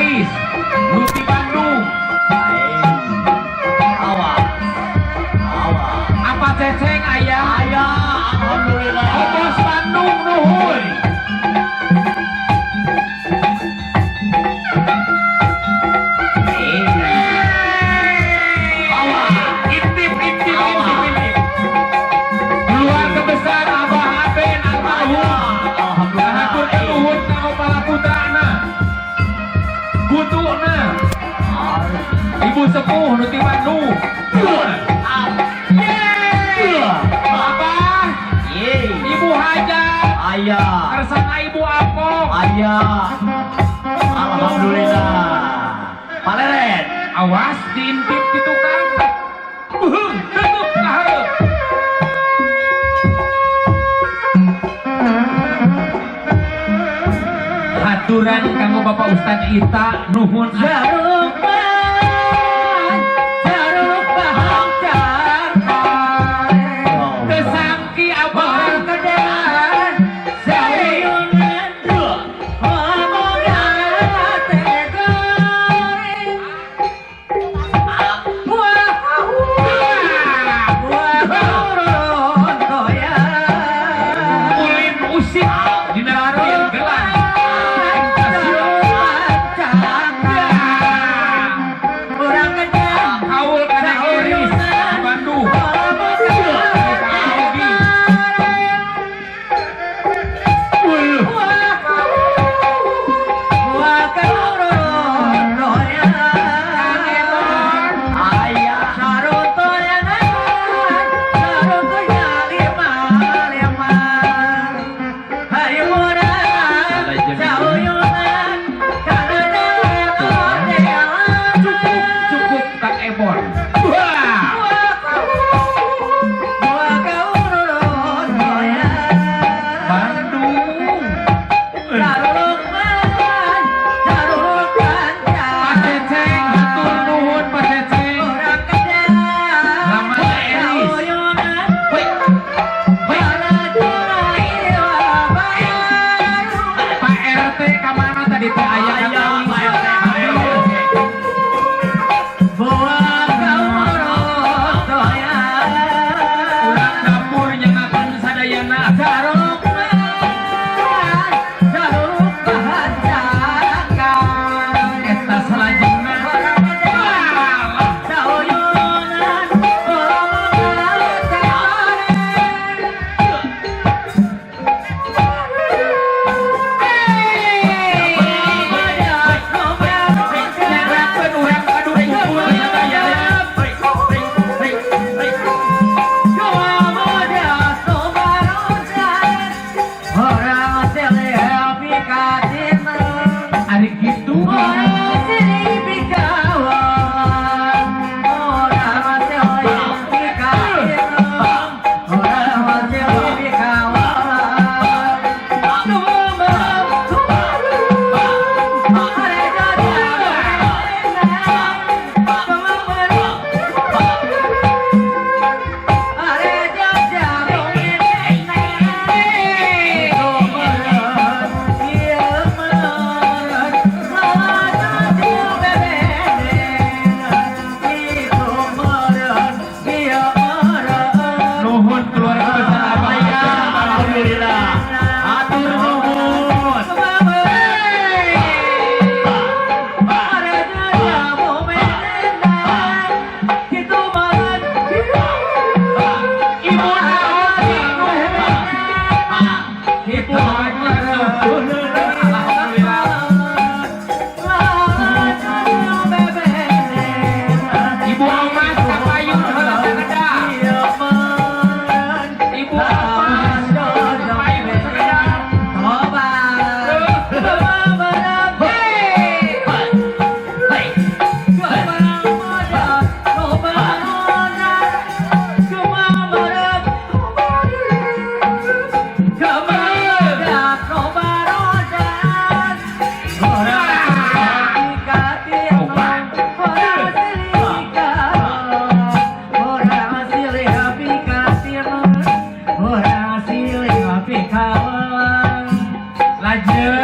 Eris Luti Bandung Awas. apa ceceng ayah Alhamdulillah. Bos Bandung nuhun intip keluarga besar Abah Aben almarhum hatur nuhun ka kepala putrana kutuna ibu sepuh Luti Bandung Abah ibu hajat Ayah. kersana ibu apok Ayah. Alhamdulillah. Pak Leren. awas diintip gitu kan tutup kaharep haturan kanggo Bapak Ustadz Ita nuhun Jaruk bahan cakar. kesangki abah Kedan sayunan omongan tegor. Wah goyang. ulin usik dina rareun gelang kaul kana Iris Bandung cukup Kang Ebon Bandung Pak Ceceng hatur nuhun Pak Ceceng Lama Eris Pak RT kamana tadi teh aya urang dapur nyangakeun sadayana eta salajengna nyangratkeun urang adu kumpul sadayana ari kitu nuhun keluarga besar Abah Alhamdulillah. Hatur nuhun. Ibu Haji Ibu Haji nuhun alhamdulillah Ibu Omas kapayun heula sageda Ibu Omas kapayun sageda Lajeng